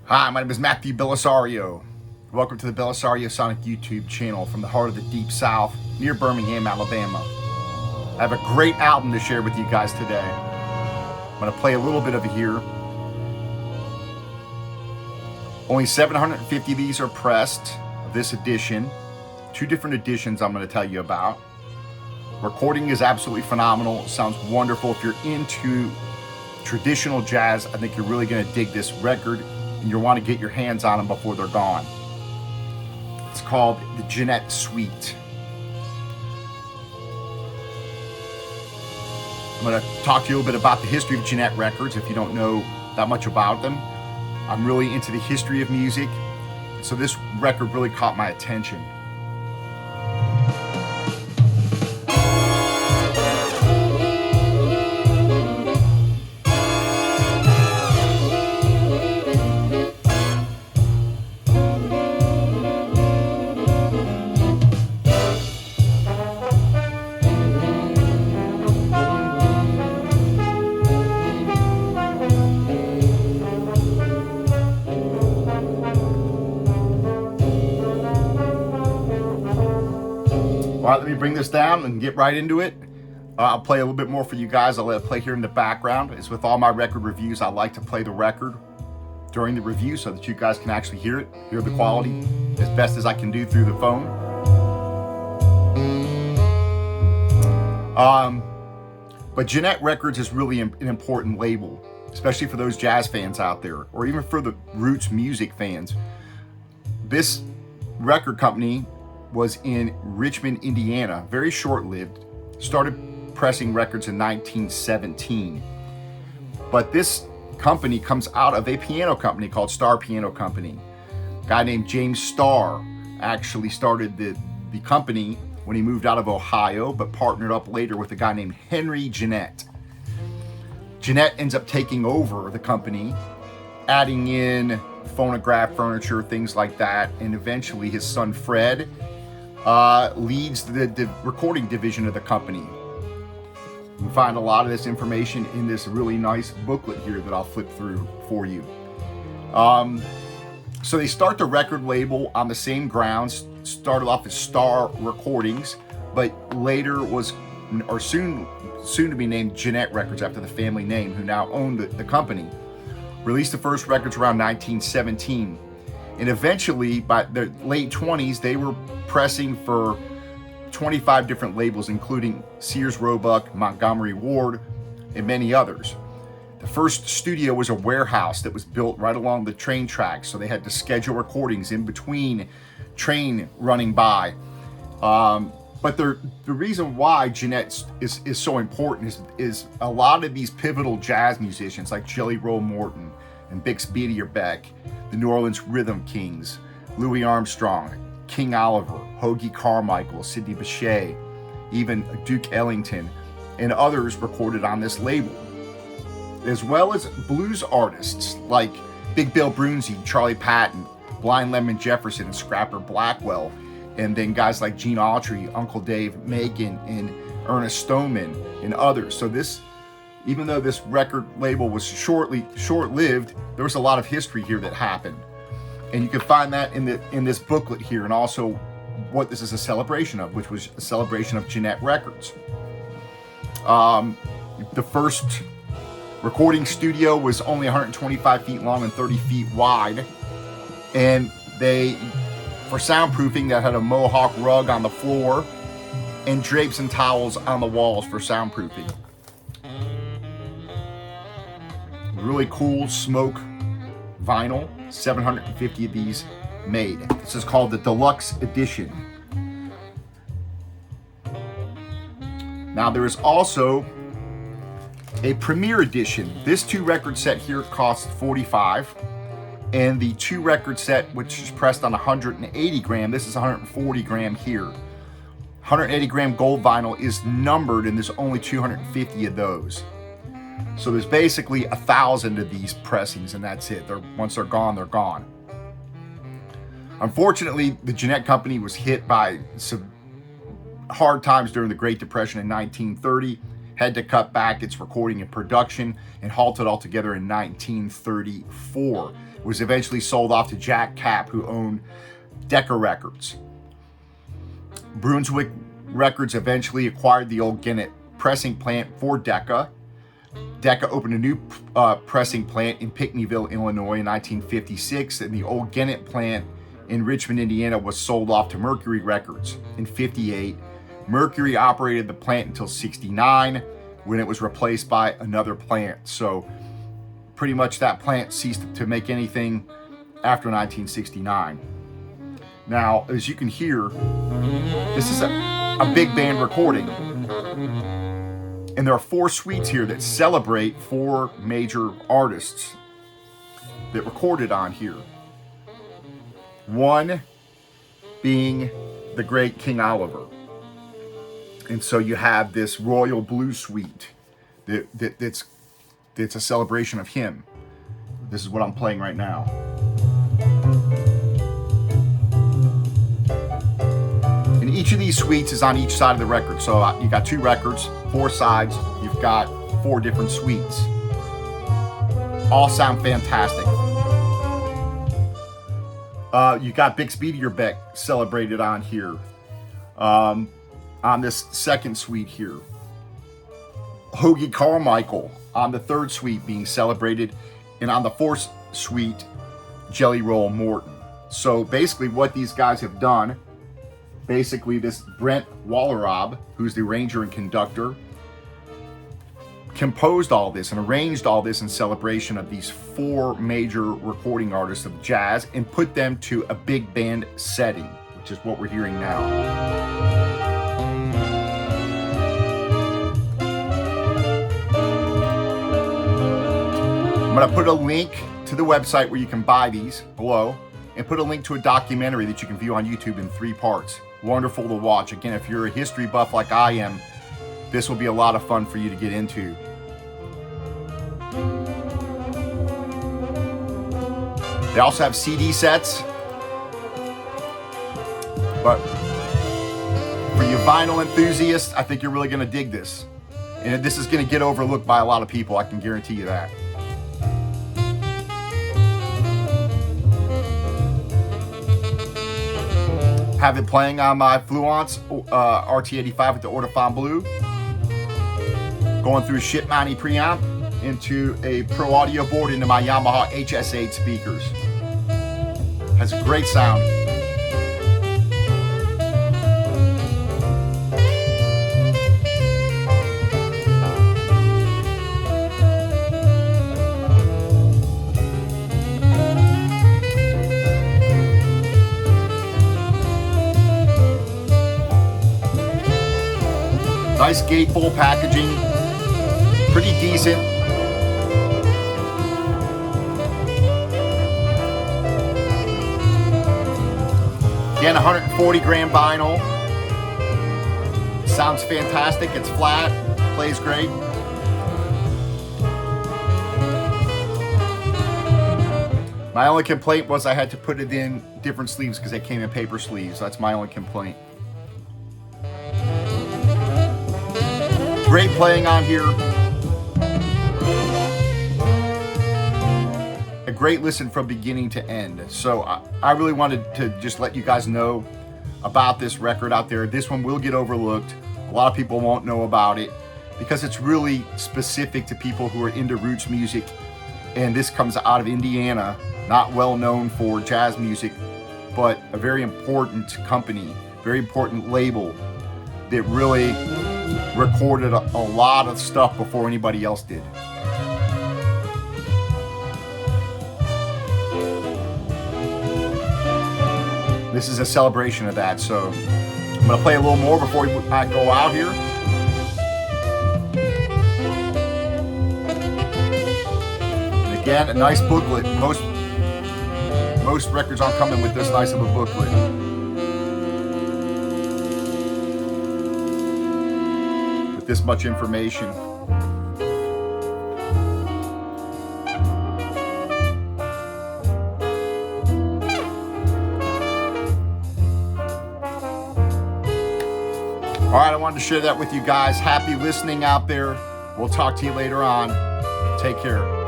Hi, my name is Matthew Bellisario. Welcome to the BellisarioSonic YouTube channel from the heart of the Deep South near Birmingham, Alabama. I have a great album to share with you guys today. I'm going to play a little bit of it here. Only 750 of these are pressed of this edition. Two different editions I'm going to tell you about. Recording is absolutely phenomenal. It sounds wonderful. If you're into traditional jazz, I think you're really going to dig this record, and you'll want to get your hands on them before they're gone. It's called the Gennett Suite. I'm going to talk to you a little bit about the history of Gennett Records if you don't know that much about them. I'm really into the history of music, so this record really caught my attention. All right, let me bring this down and get right into it. I'll play a little bit more for you guys. I'll let it play here in the background. As with all my record reviews, I like to play the record during the review so that you guys can actually hear it, hear the quality as best as I can do through the phone. But Gennett Records is really an important label, especially for those jazz fans out there, or even for the roots music fans. This record company was in Richmond, Indiana, very short-lived, started pressing records in 1917. But this company comes out of a piano company called Starr Piano Company. A guy named James Starr actually started the company when he moved out of Ohio, but partnered up later with a guy named Henry Gennett. Gennett ends up taking over the company, adding in phonograph furniture, things like that, and eventually his son Fred leads the recording division of the company. You can find a lot of this information in this really nice booklet here that I'll flip through for you. So they start the record label on the same grounds, started off as Starr Recordings, but later was, or soon to be named Gennett Records after the family name, who now own the company. Released the first records around 1917. And eventually, by the late 20s, they were pressing for 25 different labels, including Sears Roebuck, Montgomery Ward, and many others. The first studio was a warehouse that was built right along the train tracks, so they had to schedule recordings in between train running by. But the reason why Gennett is so important is a lot of these pivotal jazz musicians like Jelly Roll Morton and Bix Beiderbecke, the New Orleans Rhythm Kings, Louis Armstrong, King Oliver, Hoagy Carmichael, Sidney Bechet, even Duke Ellington, and others recorded on this label, as well as blues artists like Big Bill Broonzy, Charlie Patton, Blind Lemon Jefferson, and Scrapper Blackwell, and then guys like Gene Autry, Uncle Dave Macon, and Ernest Stoneman, and others. So this, even though this record label was short-lived, there was a lot of history here that happened. And you can find that in this booklet here, and also what this is a celebration of, which was a celebration of Gennett Records. The first recording studio was only 125 feet long and 30 feet wide. And for soundproofing, that had a Mohawk rug on the floor and drapes and towels on the walls for soundproofing. Really cool smoke vinyl, 750 of these made. This is called the deluxe edition. Now there is also a premiere edition. This 2-record set here costs $45, and the 2-record set, which is pressed on 180 gram, this is 140 gram here. 180 gram gold vinyl is numbered, and there's only 250 of those. So there's basically 1,000 of these pressings, and that's it. Once they're gone, they're gone. Unfortunately, the Gennett Company was hit by some hard times during the Great Depression in 1930, had to cut back its recording and production and halted altogether in 1934. It was eventually sold off to Jack Kapp, who owned Decca Records. Brunswick Records eventually acquired the old Gennett pressing plant for Decca. Decca opened a new pressing plant in Pinckneyville, Illinois in 1956, and the old Gennett plant in Richmond, Indiana was sold off to Mercury Records in 58. Mercury operated the plant until 69, when it was replaced by another plant. So pretty much that plant ceased to make anything after 1969. Now, as you can hear, this is a big band recording. And there are 4 suites here that celebrate 4 major artists that recorded on here. One being the great King Oliver. And so you have this Royal Blue Suite that's a celebration of him. This is what I'm playing right now. And each of these suites is on each side of the record. So you got 2 records, 4 sides. You've got 4 different suites. All sound fantastic. You got Bix Beiderbecke celebrated on here. On this second suite here. Hoagy Carmichael on the 3rd suite being celebrated. And on the 4th suite, Jelly Roll Morton. So basically what these guys have done, basically this Brent Wallerob, who's the arranger and conductor, composed all this and arranged all this in celebration of these 4 major recording artists of jazz and put them to a big band setting, which is what we're hearing now. I'm going to put a link to the website where you can buy these below, and put a link to a documentary that you can view on YouTube in 3 parts. Wonderful to watch. Again, if you're a history buff like I am, this will be a lot of fun for you to get into. They also have CD sets, but for you vinyl enthusiasts, I think you're really going to dig this. And this is going to get overlooked by a lot of people, I can guarantee you that. Have it playing on my Fluence RT85 with the Ortofon Blue. Going through ship mounting preamp into a Pro Audio board into my Yamaha HS8 speakers. Has a great sound. Nice gatefold packaging, pretty decent. Again, 140 gram vinyl. Sounds fantastic, it's flat, plays great. My only complaint was I had to put it in different sleeves because they came in paper sleeves. That's my only complaint. Great playing on here. A great listen from beginning to end. So I really wanted to just let you guys know about this record out there. This one will get overlooked. A lot of people won't know about it because it's really specific to people who are into roots music. And this comes out of Indiana, not well known for jazz music, but a very important company, very important label that really recorded a lot of stuff before anybody else did. This is a celebration of that, so I'm gonna play a little more before I go out here. And again, a nice booklet. Most records aren't coming with this nice of a booklet. This much information. All right, I wanted to share that with you guys. Happy listening out there. We'll talk to you later on. Take care.